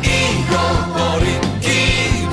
잃어버린 기도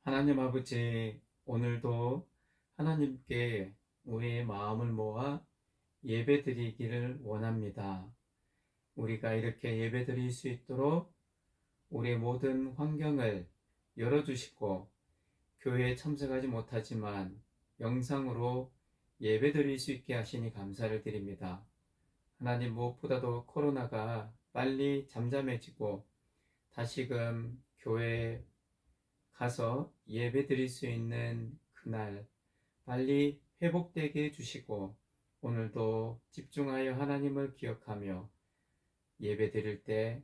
하나님 아버지, 오늘도 하나님께 우리의 마음을 모아 예배 드리기를 원합니다. 우리가 이렇게 예배 드릴 수 있도록 우리의 모든 환경을 열어주시고, 교회에 참석하지 못하지만 영상으로 예배 드릴 수 있게 하시니 감사를 드립니다. 하나님, 무엇보다도 코로나가 빨리 잠잠해지고 다시금 교회에 가서 예배 드릴 수 있는 그날 빨리 회복되게 해주시고, 오늘도 집중하여 하나님을 기억하며 예배 드릴 때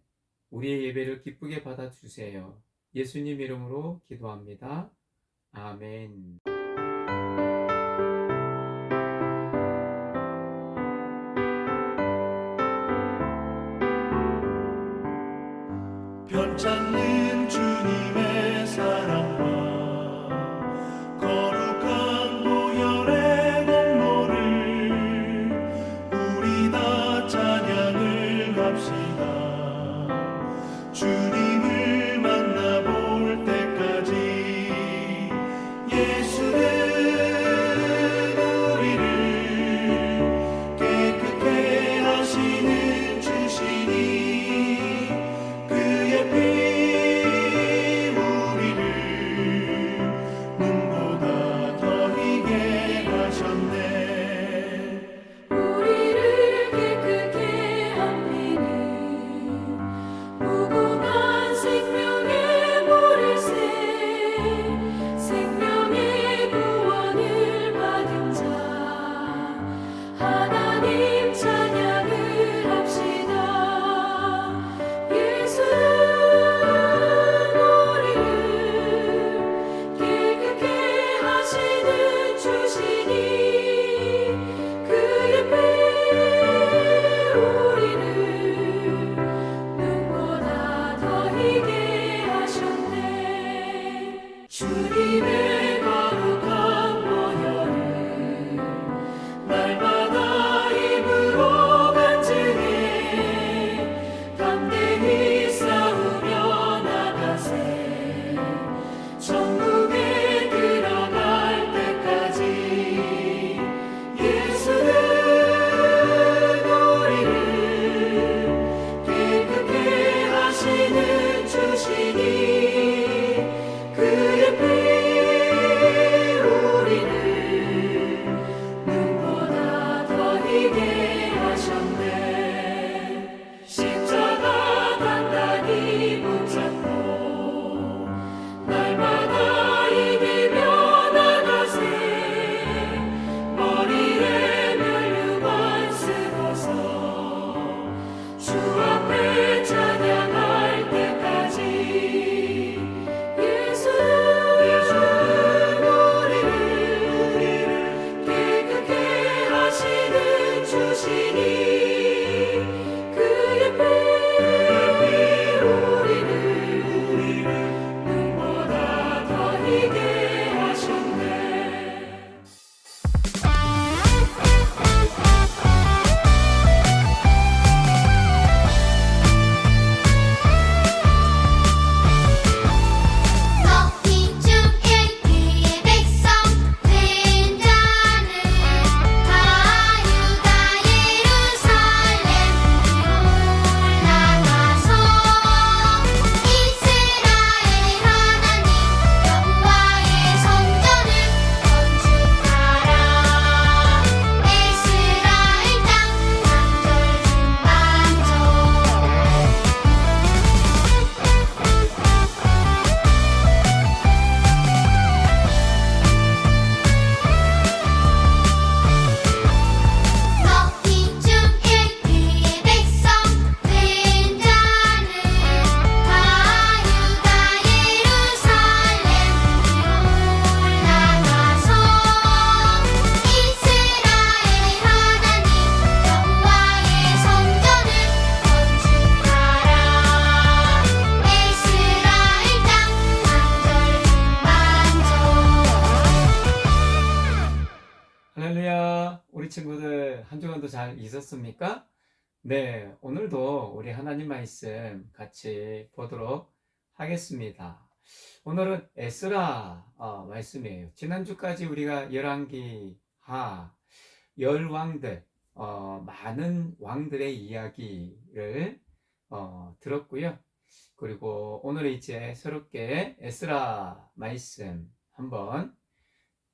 우리의 예배를 기쁘게 받아주세요. 예수님 이름으로 기도합니다. 아멘. 편찮는 주님의 사랑과 거룩한 보혈의 공로를 우리 다 찬양을 합시다. 주님을 만나볼 때까지 예수는 우리를 깨끗게 하시는 주시니 주님의 거룩한 보혈을 날마다 입으로 간증해 담대히 싸우며 나가세. 천국에 들어갈 때까지 예수는 우리를 깨끗게 하시는 주시니 그의 피 우리를 눈보다 더 희게 하셨네. 십자가 단단히 붙잡고 날마다 이기며 나가세. 머리에 면류관 쓰고서 주 앞에 찬양할 때까지 할렐루야. 우리 친구들 한 주간도 잘 있었습니까? 네, 오늘도 우리 하나님 말씀 같이 보도록 하겠습니다. 오늘은 에스라 말씀이에요. 지난주까지 우리가 열왕기하 열왕들 많은 왕들의 이야기를 들었고요. 그리고 오늘 이제 새롭게 에스라 말씀 한번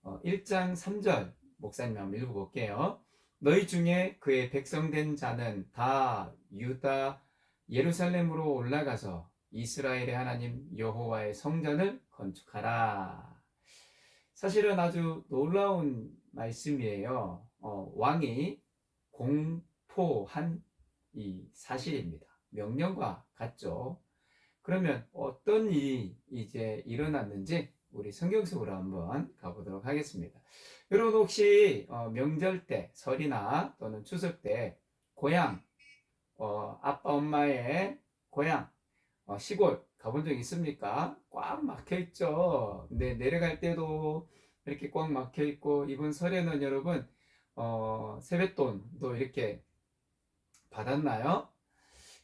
1장 3절 목사님 한번 읽어볼게요. 너희 중에 그의 백성된 자는 다 유다 예루살렘으로 올라가서 이스라엘의 하나님 여호와의 성전을 건축하라. 사실은 아주 놀라운 말씀이에요. 왕이 공포한 이 사실입니다. 명령과 같죠. 그러면 어떤 일이 이제 일어났는지 우리 성경 속으로 한번 가보도록 하겠습니다. 여러분 혹시 명절 때, 설이나 또는 추석 때 고향, 아빠 엄마의 고향, 시골 가본 적 있습니까? 꽉 막혀 있죠. 근데 내려갈 때도 이렇게 꽉 막혀 있고, 이번 설에는 여러분 세뱃돈도 이렇게 받았나요?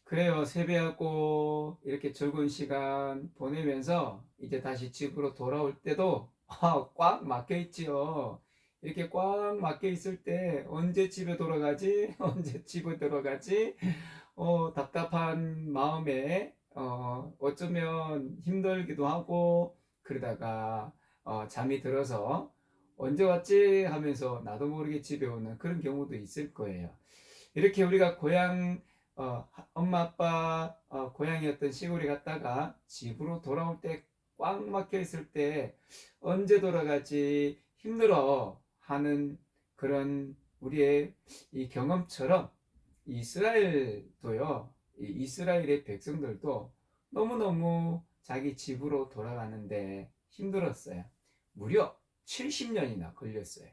그래요. 세배하고 이렇게 즐거운 시간 보내면서 이제 다시 집으로 돌아올 때도 꽉 막혀 있지요. 이렇게 꽉 막혀 있을 때 언제 집에 돌아가지? 언제 집에 들어가지? 답답한 마음에 어쩌면 힘들기도 하고 그러다가 잠이 들어서 언제 왔지? 하면서 나도 모르게 집에 오는 그런 경우도 있을 거예요. 이렇게 우리가 고향 엄마 아빠 고향이었던 시골에 갔다가 집으로 돌아올 때 꽉 막혀 있을 때 언제 돌아가지 힘들어 하는 그런 우리의 이 경험처럼 이스라엘도요, 이스라엘의 백성들도 너무너무 자기 집으로 돌아가는데 힘들었어요. 무려 70년이나 걸렸어요.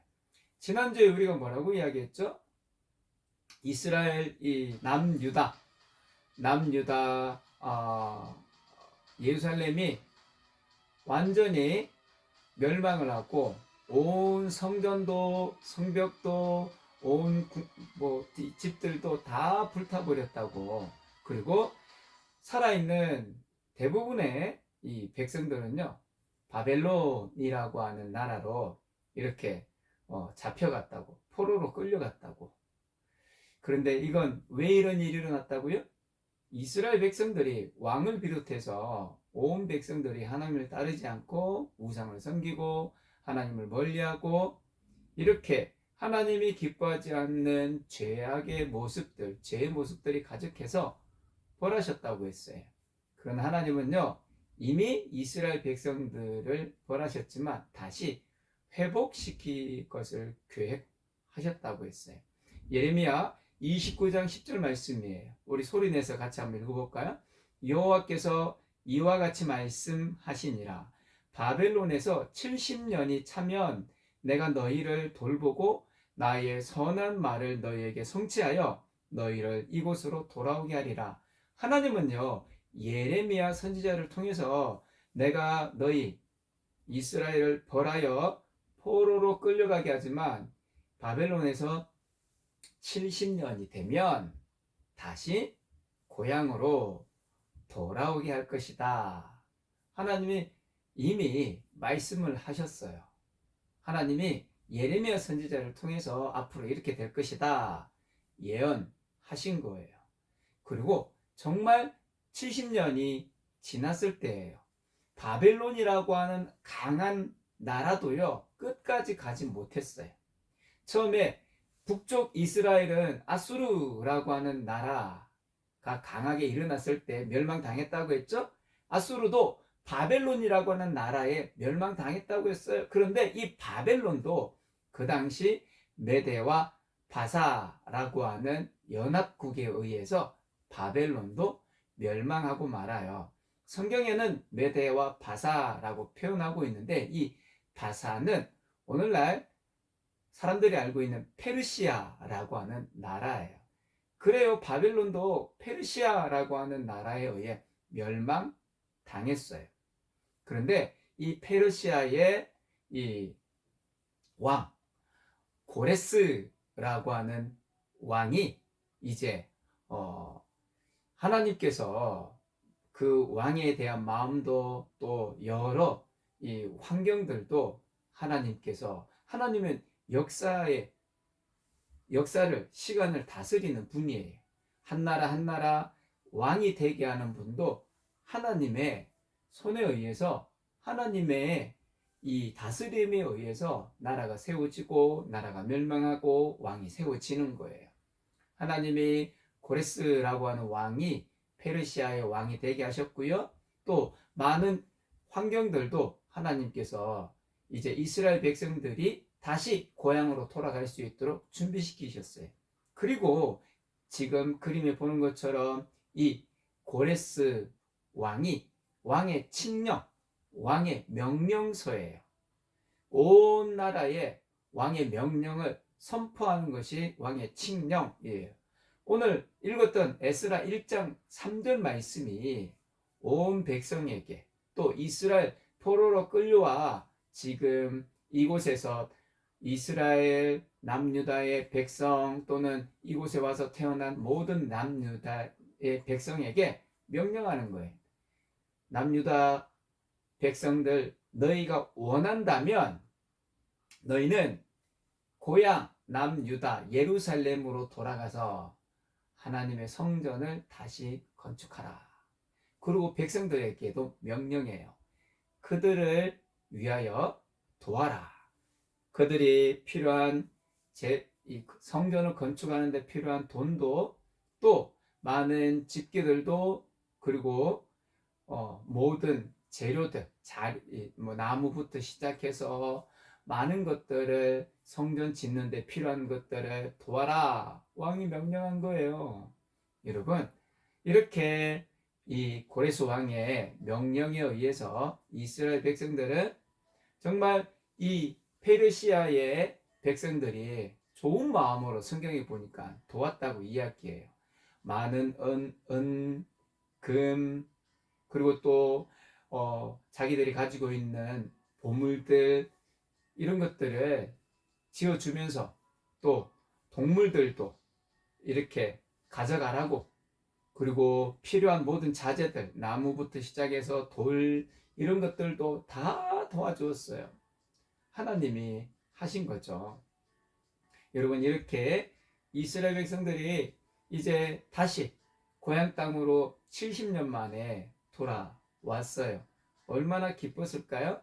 지난주에 우리가 뭐라고 이야기했죠? 이스라엘 이 남유다 예루살렘이 완전히 멸망을 하고 온 성전도 성벽도 온 집들도 다 불타버렸다고. 그리고 살아있는 대부분의 이 백성들은요 바벨론이라고 하는 나라로 이렇게 잡혀갔다고, 포로로 끌려갔다고. 그런데 이건 왜 이런 일이 일어났다고요? 이스라엘 백성들이 왕을 비롯해서 온 백성들이 하나님을 따르지 않고 우상을 섬기고 하나님을 멀리하고 이렇게 하나님이 기뻐하지 않는 죄악의 모습들, 죄의 모습들이 가득해서 벌하셨다고 했어요. 그러나 하나님은요 이미 이스라엘 백성들을 벌하셨지만 다시 회복시킬 것을 계획하셨다고 했어요. 예레미야 29장 10절 말씀이에요. 우리 소리내서 같이 한번 읽어볼까요? 여호와께서 이와 같이 말씀하시니라. 바벨론에서 70년이 차면 내가 너희를 돌보고 나의 선한 말을 너희에게 성취하여 너희를 이곳으로 돌아오게 하리라. 하나님은요 예레미야 선지자를 통해서 내가 너희 이스라엘을 벌하여 포로로 끌려가게 하지만 바벨론에서 70년이 되면 다시 고향으로 돌아오게 할 것이다. 하나님이 이미 말씀을 하셨어요. 하나님이 예레미야 선지자를 통해서 앞으로 이렇게 될 것이다 예언하신 거예요. 그리고 정말 70년이 지났을 때예요. 바벨론이라고 하는 강한 나라도요 끝까지 가지 못했어요. 처음에 북쪽 이스라엘은 아수르라고 하는 나라가 강하게 일어났을 때 멸망당했다고 했죠. 아수르도 바벨론이라고 하는 나라에 멸망당했다고 했어요. 그런데 이 바벨론도 그 당시 메대와 바사라고 하는 연합국에 의해서 바벨론도 멸망하고 말아요. 성경에는 메대와 바사라고 표현하고 있는데 이 바사는 오늘날 사람들이 알고 있는 페르시아라고 하는 나라예요. 그래요. 바벨론도 페르시아라고 하는 나라에 의해 멸망당했어요. 그런데 이 페르시아의 이 왕 고레스라고 하는 왕이 이제 하나님께서 그 왕에 대한 마음도 또 여러 이 환경들도 하나님은 역사를 시간을 다스리는 분이에요. 한 나라 왕이 되게 하는 분도 하나님의 손에 의해서 하나님의 이 다스림에 의해서 나라가 세워지고 나라가 멸망하고 왕이 세워지는 거예요. 하나님이 고레스라고 하는 왕이 페르시아의 왕이 되게 하셨고요. 또 많은 환경들도 하나님께서 이제 이스라엘 백성들이 다시 고향으로 돌아갈 수 있도록 준비시키셨어요. 그리고 지금 그림에 보는 것처럼 이 고레스 왕이 왕의 칙령, 왕의 명령서예요. 온 나라에 왕의 명령을 선포하는 것이 왕의 칙령이에요. 오늘 읽었던 에스라 1장 3절 말씀이 온 백성에게 또 이스라엘 포로로 끌려와 지금 이곳에서 이스라엘 남유다의 백성 또는 이곳에 와서 태어난 모든 남유다의 백성에게 명령하는 거예요. 남유다 백성들, 너희가 원한다면 너희는 고향 남유다 예루살렘으로 돌아가서 하나님의 성전을 다시 건축하라. 그리고 백성들에게도 명령해요. 그들을 위하여 도와라. 그들이 필요한 이 성전을 건축하는 데 필요한 돈도 또 많은 집기들도 그리고 모든 재료들 나무부터 시작해서 많은 것들을 성전 짓는 데 필요한 것들을 도와라. 왕이 명령한 거예요. 여러분, 이렇게 이 고레스 왕의 명령에 의해서 이스라엘 백성들은 정말 이 페르시아의 백성들이 좋은 마음으로 성경에 보니까 도왔다고 이야기해요. 많은 금, 그리고 또 자기들이 가지고 있는 보물들 이런 것들을 지어주면서 또 동물들도 이렇게 가져가라고 그리고 필요한 모든 자재들 나무부터 시작해서 돌 이런 것들도 다 도와주었어요. 하나님이 하신 거죠. 여러분 이렇게 이스라엘 백성들이 이제 다시 고향 땅으로 70년 만에 돌아왔어요. 얼마나 기뻤을까요?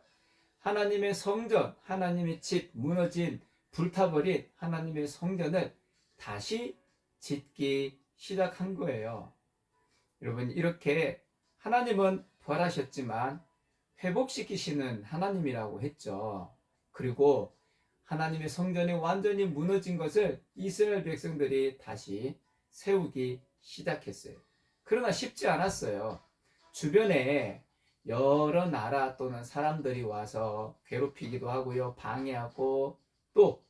하나님의 성전, 하나님의 집 무너진 불타버린 하나님의 성전을 다시 짓기 시작한 거예요. 여러분 이렇게 하나님은 벌하셨지만 회복시키시는 하나님이라고 했죠. 그리고 하나님의 성전이 완전히 무너진 것을 이스라엘 백성들이 다시 세우기 시작했어요. 그러나 쉽지 않았어요. 주변에 여러 나라 또는 사람들이 와서 괴롭히기도 하고요. 방해하고 또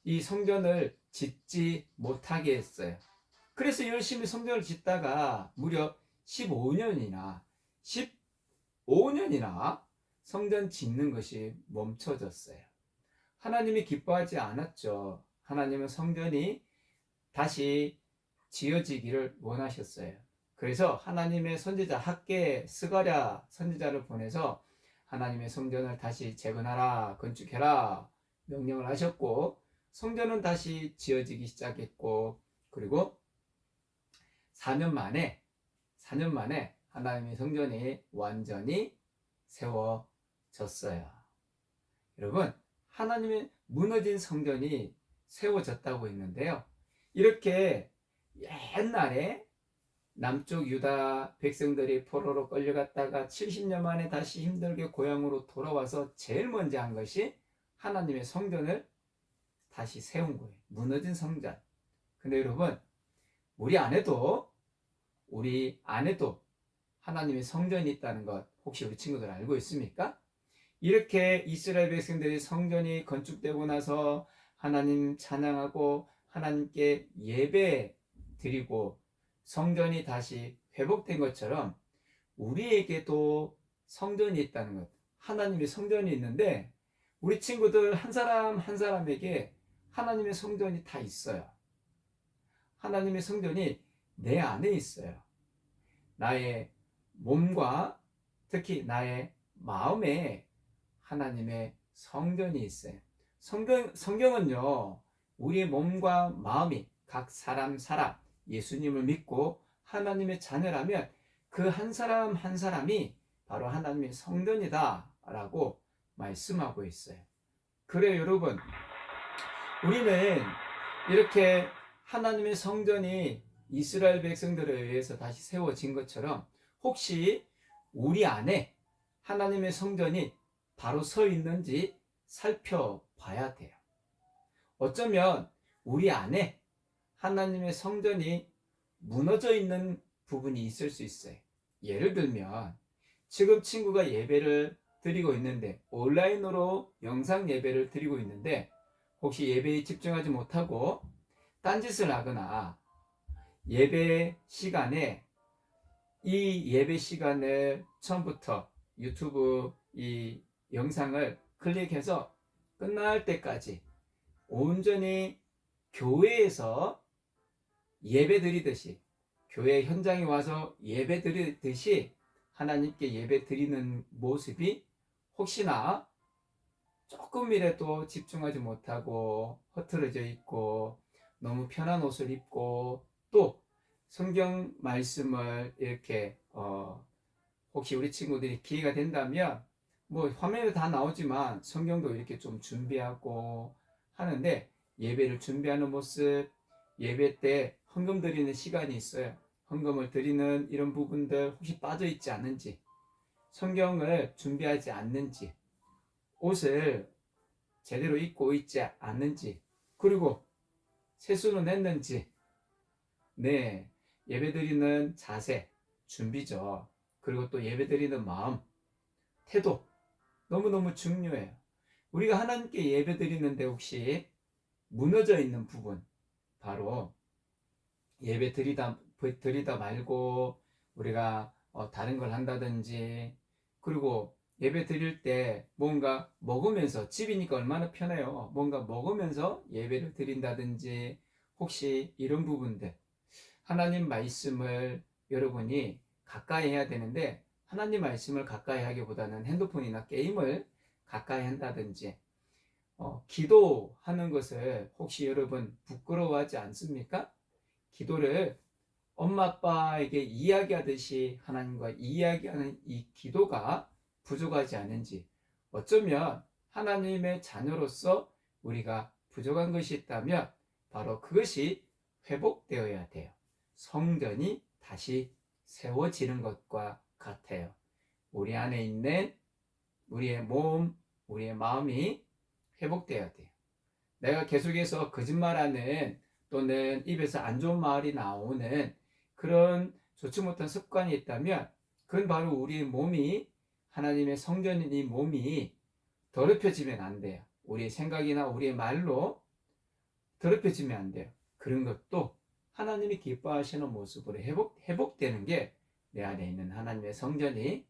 이 성전을 짓지 못하게 했어요. 그래서 열심히 성전을 짓다가 무려 15년이나 성전 짓는 것이 멈춰졌어요. 하나님이 기뻐하지 않았죠. 하나님은 성전이 다시 지어지기를 원하셨어요. 그래서 하나님의 선지자 학개 스가랴 선지자를 보내서 하나님의 성전을 다시 재건하라, 건축해라 명령을 하셨고 성전은 다시 지어지기 시작했고 그리고 4년 만에 하나님의 성전이 완전히 세워졌어요. 여러분, 하나님의 무너진 성전이 세워졌다고 했는데요. 이렇게 옛날에 남쪽 유다 백성들이 포로로 끌려갔다가 70년 만에 다시 힘들게 고향으로 돌아와서 제일 먼저 한 것이 하나님의 성전을 다시 세운 거예요. 무너진 성전. 근데 여러분, 우리 안에도 하나님의 성전이 있다는 것 혹시 우리 친구들 알고 있습니까? 이렇게 이스라엘 백성들이 성전이 건축되고 나서 하나님 찬양하고 하나님께 예배 드리고 성전이 다시 회복된 것처럼 우리에게도 성전이 있다는 것. 하나님의 성전이 있는데 우리 친구들 한 사람 한 사람에게 하나님의 성전이 다 있어요. 하나님의 성전이 내 안에 있어요. 나의 몸과 특히 나의 마음에 하나님의 성전이 있어요. 성경은요, 우리의 몸과 마음이 각 사람 예수님을 믿고 하나님의 자녀라면 그 한 사람 한 사람이 바로 하나님의 성전이다 라고 말씀하고 있어요. 그래요, 여러분. 우리는 이렇게 하나님의 성전이 이스라엘 백성들에 의해서 다시 세워진 것처럼 혹시 우리 안에 하나님의 성전이 바로 서 있는지 살펴봐야 돼요. 어쩌면 우리 안에 하나님의 성전이 무너져 있는 부분이 있을 수 있어요. 예를 들면 지금 친구가 예배를 드리고 있는데, 온라인으로 영상 예배를 드리고 있는데 혹시 예배에 집중하지 못하고 딴짓을 하거나 예배 시간에 이 예배 시간을 처음부터 유튜브 이 영상을 클릭해서 끝날 때까지 온전히 교회에서 예배 드리듯이, 교회 현장에 와서 예배 드리듯이 하나님께 예배 드리는 모습이 혹시나 조금이라도 집중하지 못하고 흐트러져 있고 너무 편한 옷을 입고 또 성경 말씀을 이렇게 혹시 우리 친구들이 기회가 된다면 뭐 화면에 다 나오지만 성경도 이렇게 좀 준비하고 하는데, 예배를 준비하는 모습, 예배 때 헌금 드리는 시간이 있어요. 헌금을 드리는 이런 부분들 혹시 빠져 있지 않는지, 성경을 준비하지 않는지, 옷을 제대로 입고 있지 않는지, 그리고 세수는 했는지, 네, 예배드리는 자세, 준비죠. 그리고 또 예배드리는 마음, 태도, 너무너무 중요해요. 우리가 하나님께 예배드리는데 혹시 무너져 있는 부분, 바로 예배 드리다 말고 우리가 다른 걸 한다든지, 그리고 예배 드릴 때 뭔가 먹으면서, 집이니까 얼마나 편해요. 뭔가 먹으면서 예배를 드린다든지, 혹시 이런 부분들, 하나님 말씀을 여러분이 가까이 해야 되는데 하나님 말씀을 가까이 하기보다는 핸드폰이나 게임을 가까이 한다든지, 기도하는 것을 혹시 여러분 부끄러워하지 않습니까? 기도를 엄마 아빠에게 이야기하듯이 하나님과 이야기하는 이 기도가 부족하지 않은지, 어쩌면 하나님의 자녀로서 우리가 부족한 것이 있다면 바로 그것이 회복되어야 돼요. 성전이 다시 세워지는 것과 같아요. 우리 안에 있는 우리의 몸, 우리의 마음이 회복되어야 돼요. 내가 계속해서 거짓말하는, 또는 입에서 안 좋은 말이 나오는 그런 좋지 못한 습관이 있다면 그건 바로 우리의 몸이, 하나님의 성전인 이 몸이 더럽혀지면 안 돼요. 우리의 생각이나 우리의 말로 더럽혀지면 안 돼요. 그런 것도 하나님이 기뻐하시는 모습으로 회복되는 게 내 안에 있는 하나님의 성전이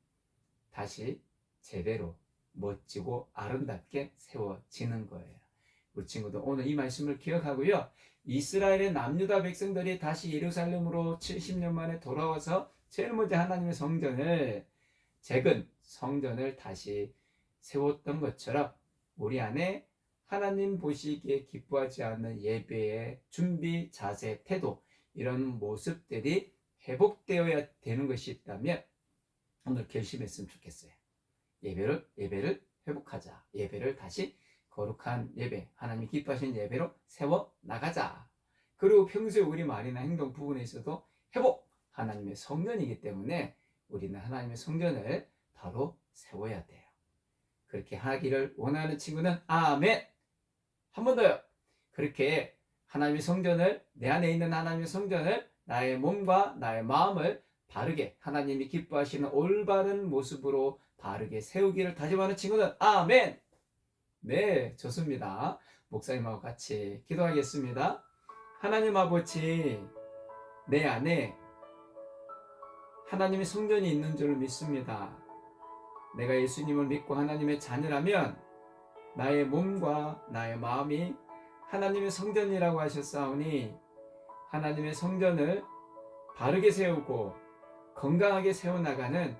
다시 제대로 멋지고 아름답게 세워지는 거예요. 우리 친구들 오늘 이 말씀을 기억하고요. 이스라엘의 남유다 백성들이 다시 예루살렘으로 70년 만에 돌아와서 제일 먼저 하나님의 성전을, 재건 성전을 다시 세웠던 것처럼 우리 안에 하나님 보시기에 기뻐하지 않는 예배의 준비, 자세, 태도, 이런 모습들이 회복되어야 되는 것이 있다면 오늘 결심했으면 좋겠어요. 예배를 회복하자. 예배를 다시 거룩한 예배, 하나님이 기뻐하시는 예배로 세워 나가자. 그리고 평소에 우리 말이나 행동 부분에 있어도 회복, 하나님의 성전이기 때문에 우리는 하나님의 성전을 바로 세워야 돼요. 그렇게 하기를 원하는 친구는 아멘. 한 번 더요. 그렇게 하나님의 성전을, 내 안에 있는 하나님의 성전을, 나의 몸과 나의 마음을 바르게, 하나님이 기뻐하시는 올바른 모습으로 바르게 세우기를 다짐하는 친구는 아멘. 네, 좋습니다. 목사님하고 같이 기도하겠습니다. 하나님 아버지, 내 안에 하나님의 성전이 있는 줄 믿습니다. 내가 예수님을 믿고 하나님의 자녀라면 나의 몸과 나의 마음이 하나님의 성전이라고 하셨사오니 하나님의 성전을 바르게 세우고 건강하게 세워나가는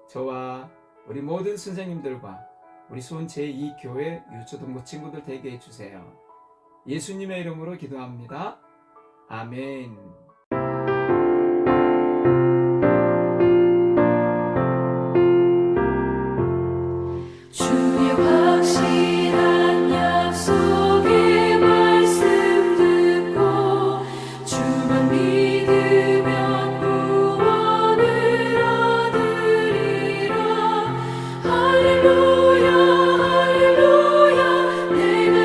저와 우리 모든 선생님들과 우리 수원 제2교회 유초동부 친구들 되게 해주세요. 예수님의 이름으로 기도합니다. 아멘. 주의 확실한 약속의 말씀 듣고 주만 믿으면 구원을 얻으리라. 할렐루야 할렐루야 내가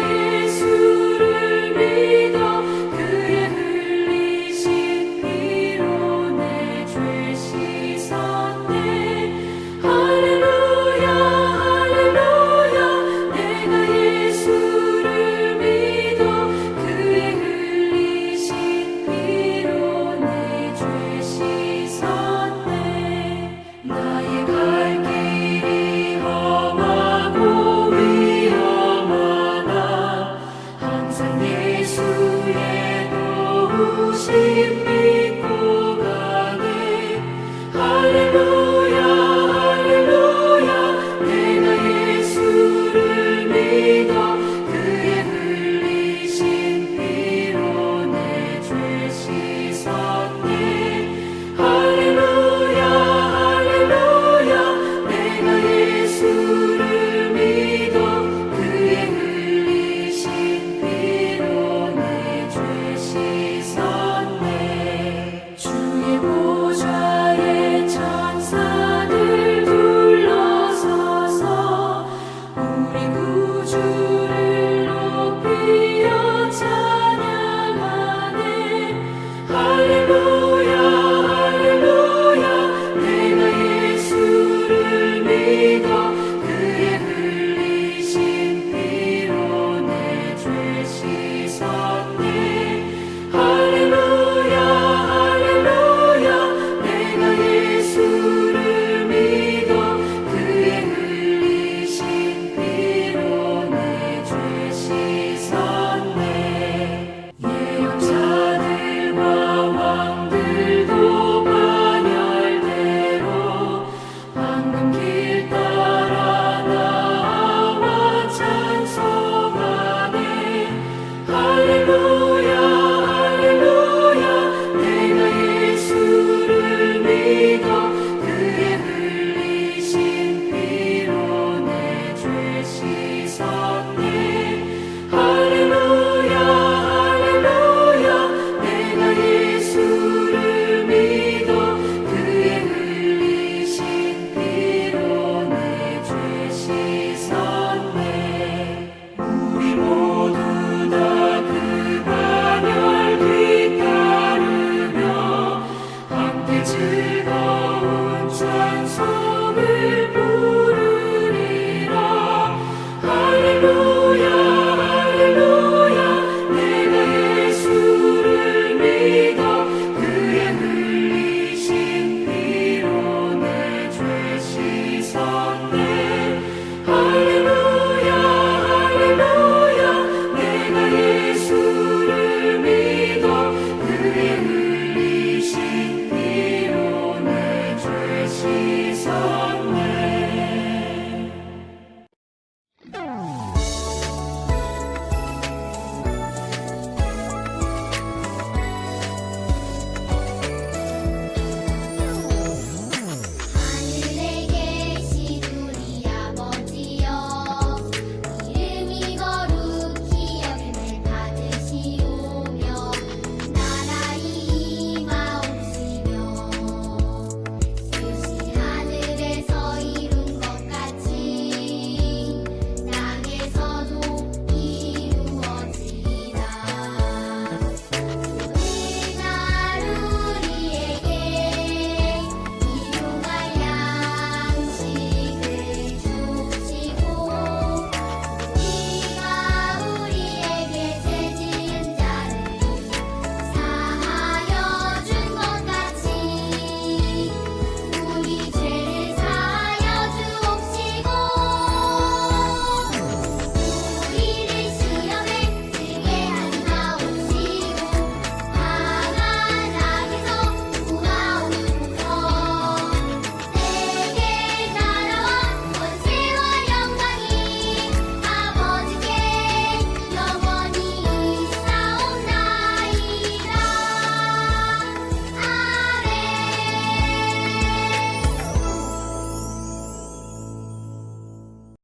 예수를 믿어 그의 흘리신 피로 내 죄 씻었네. 할렐루야 할렐루야 내가 예수를 믿어 그의 흘리신 피로 내 죄 씻었네. 나의 갈 길이 험하고 위험하나 항상 예수의 도우심